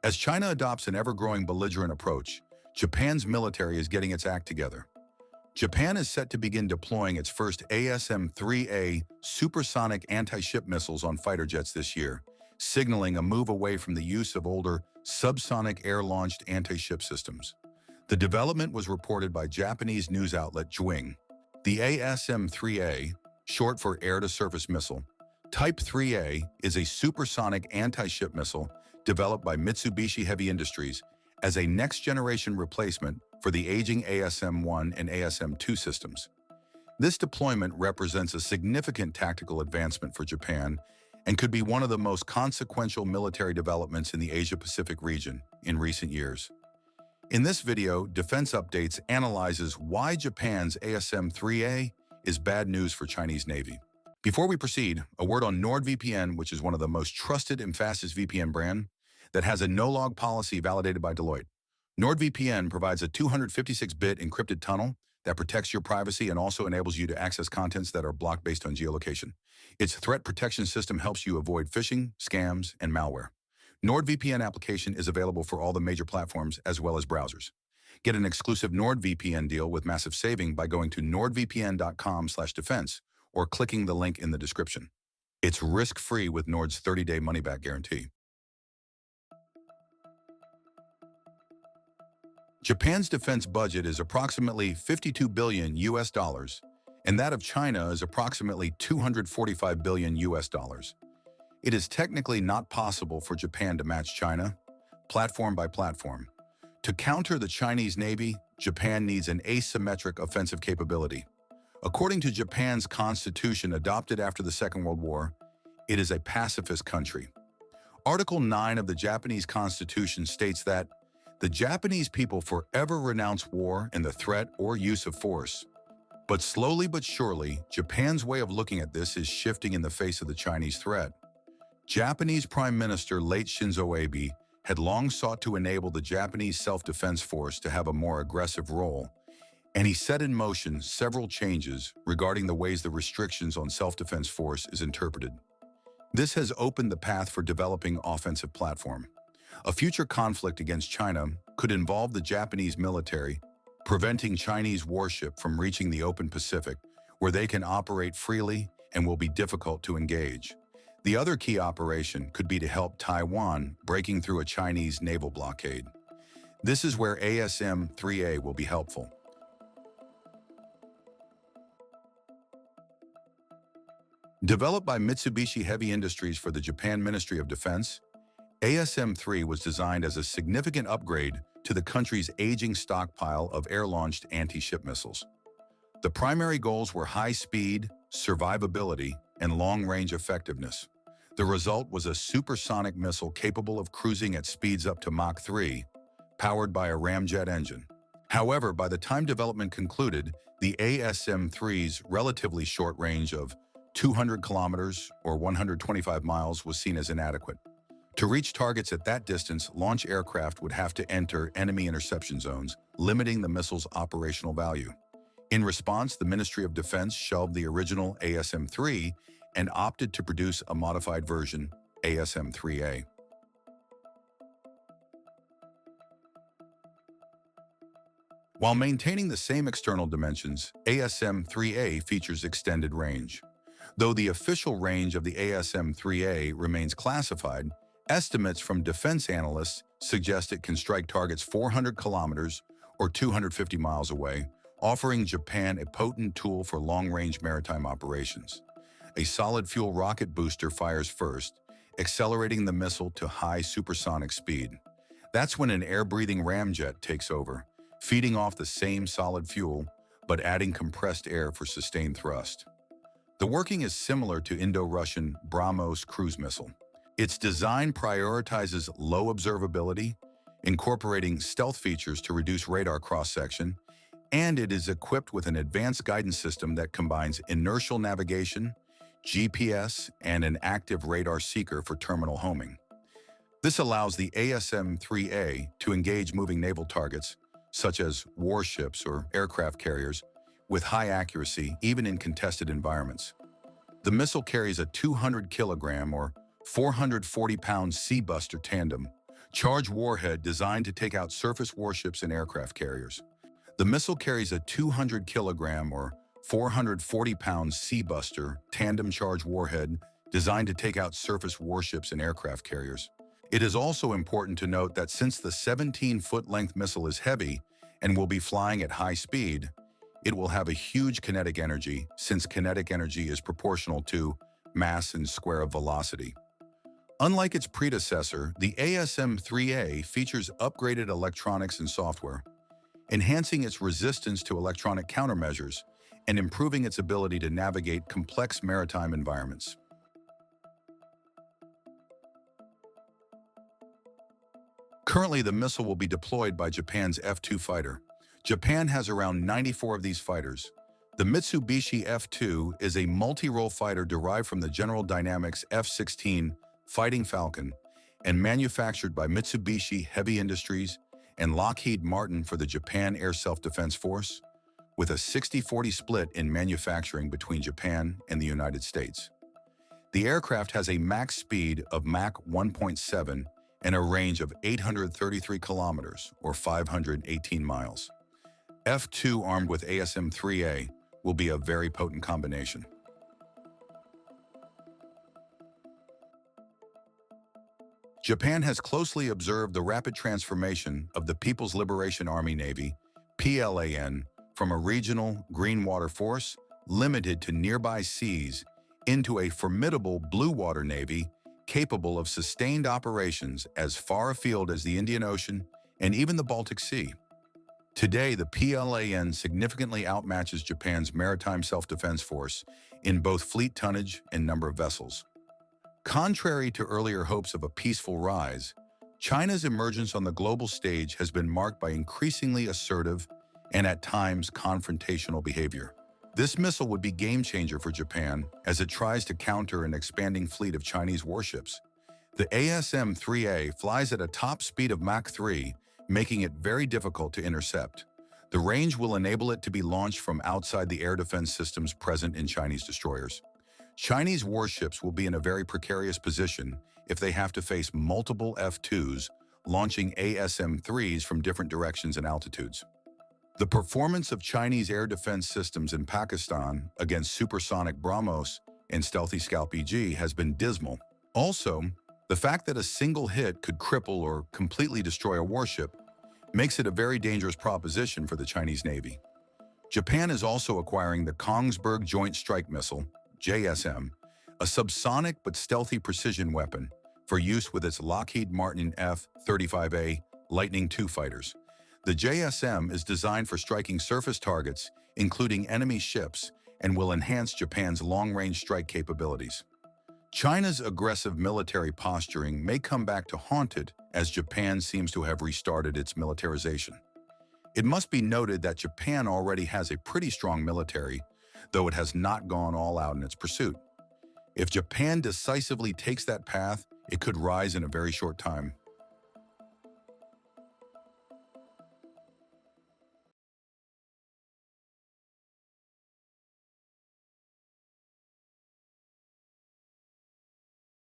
As China adopts an ever-growing belligerent approach, Japan's military is getting its act together. Japan is set to begin deploying its first ASM-3A supersonic anti-ship missiles on fighter jets this year, signaling a move away from the use of older subsonic air-launched anti-ship systems. The development was reported by Japanese news outlet Jwing. The ASM-3A, short for air-to-surface missile, Type 3A is a supersonic anti-ship missile developed by Mitsubishi Heavy Industries as a next-generation replacement for the aging ASM-1 and ASM-2 systems. This deployment represents a significant tactical advancement for Japan and could be one of the most consequential military developments in the Asia-Pacific region in recent years. In this video, Defense Updates analyzes why Japan's ASM-3A is bad news for Chinese Navy. Before we proceed, a word on NordVPN, which is one of the most trusted and fastest VPN brand that has a no-log policy validated by Deloitte. NordVPN provides a 256-bit encrypted tunnel that protects your privacy and also enables you to access contents that are blocked based on geolocation. Its threat protection system helps you avoid phishing, scams, and malware. NordVPN application is available for all the major platforms as well as browsers. Get an exclusive NordVPN deal with massive saving by going to nordvpn.com/defense or clicking the link in the description. It's risk-free with Nord's 30-day money-back guarantee. Japan's defense budget is approximately $52 billion, and that of China is approximately $245 billion. It is technically not possible for Japan to match China, platform by platform. To counter the Chinese Navy, Japan needs an asymmetric offensive capability. According to Japan's constitution adopted after the Second World War, it is a pacifist country. Article 9 of the Japanese Constitution states that the Japanese people forever renounce war and the threat or use of force. But slowly but surely, Japan's way of looking at this is shifting in the face of the Chinese threat. Japanese Prime Minister late Shinzo Abe had long sought to enable the Japanese self-defense force to have a more aggressive role, and he set in motion several changes regarding the ways the restrictions on self-defense force is interpreted. This has opened the path for developing offensive platform. A future conflict against China could involve the Japanese military, preventing Chinese warship from reaching the open Pacific, where they can operate freely and will be difficult to engage. The other key operation could be to help Taiwan breaking through a Chinese naval blockade. This is where ASM-3A will be helpful. Developed by Mitsubishi Heavy Industries for the Japan Ministry of Defense, ASM-3 was designed as a significant upgrade to the country's aging stockpile of air-launched anti-ship missiles. The primary goals were high speed, survivability, and long-range effectiveness. The result was a supersonic missile capable of cruising at speeds up to Mach 3, powered by a ramjet engine. However, by the time development concluded, the ASM-3's relatively short range of 200 kilometers or 125 miles was seen as inadequate. To reach targets at that distance, launch aircraft would have to enter enemy interception zones, limiting the missile's operational value. In response, the Ministry of Defense shelved the original ASM-3 and opted to produce a modified version, ASM-3A. While maintaining the same external dimensions, ASM-3A features extended range. Though the official range of the ASM-3A remains classified, estimates from defense analysts suggest it can strike targets 400 kilometers or 250 miles away, offering Japan a potent tool for long-range maritime operations. A solid-fuel rocket booster fires first, accelerating the missile to high supersonic speed. That's when an air-breathing ramjet takes over, feeding off the same solid fuel, but adding compressed air for sustained thrust. The working is similar to Indo-Russian BrahMos cruise missile. Its design prioritizes low observability, incorporating stealth features to reduce radar cross-section, and it is equipped with an advanced guidance system that combines inertial navigation, GPS, and an active radar seeker for terminal homing. This allows the ASM-3A to engage moving naval targets, such as warships or aircraft carriers, with high accuracy even in contested environments. The missile carries a 200-kilogram or 440-pound Sea Buster tandem, charged warhead designed to take out surface warships and aircraft carriers. The missile carries a 200-kilogram or 440-pound Sea-Buster tandem charge warhead designed to take out surface warships and aircraft carriers. It is also important to note that since the 17-foot-length missile is heavy and will be flying at high speed, it will have a huge kinetic energy, since kinetic energy is proportional to mass and square of velocity. Unlike its predecessor, the ASM-3A features upgraded electronics and software, enhancing its resistance to electronic countermeasures and improving its ability to navigate complex maritime environments. Currently, the missile will be deployed by Japan's F-2 fighter. Japan has around 94 of these fighters. The Mitsubishi F-2 is a multi-role fighter derived from the General Dynamics F-16 Fighting Falcon and manufactured by Mitsubishi Heavy Industries and Lockheed Martin for the Japan Air Self-Defense Force, with a 60-40 split in manufacturing between Japan and the United States. The aircraft has a max speed of Mach 1.7 and a range of 833 kilometers or 518 miles. F-2 armed with ASM-3A will be a very potent combination. Japan has closely observed the rapid transformation of the People's Liberation Army Navy, PLAN, from a regional green water force limited to nearby seas into a formidable blue water navy capable of sustained operations as far afield as the Indian Ocean and even the Baltic Sea. Today, the PLAN significantly outmatches Japan's maritime self-defense force in both fleet tonnage and number of vessels. Contrary to earlier hopes of a peaceful rise, China's emergence on the global stage has been marked by increasingly assertive and at times confrontational behavior. This missile would be a game-changer for Japan as it tries to counter an expanding fleet of Chinese warships. The ASM-3A flies at a top speed of Mach 3, making it very difficult to intercept. The range will enable it to be launched from outside the air defense systems present in Chinese destroyers. Chinese warships will be in a very precarious position if they have to face multiple F-2s launching ASM-3s from different directions and altitudes. The performance of Chinese air defense systems in Pakistan against supersonic BrahMos and stealthy Scalp EG has been dismal. Also, the fact that a single hit could cripple or completely destroy a warship makes it a very dangerous proposition for the Chinese Navy. Japan is also acquiring the Kongsberg Joint Strike Missile, JSM, a subsonic but stealthy precision weapon for use with its Lockheed Martin F-35A Lightning II fighters. The JSM is designed for striking surface targets, including enemy ships, and will enhance Japan's long-range strike capabilities. China's aggressive military posturing may come back to haunt it as Japan seems to have restarted its militarization. It must be noted that Japan already has a pretty strong military, though it has not gone all out in its pursuit. If Japan decisively takes that path, it could rise in a very short time.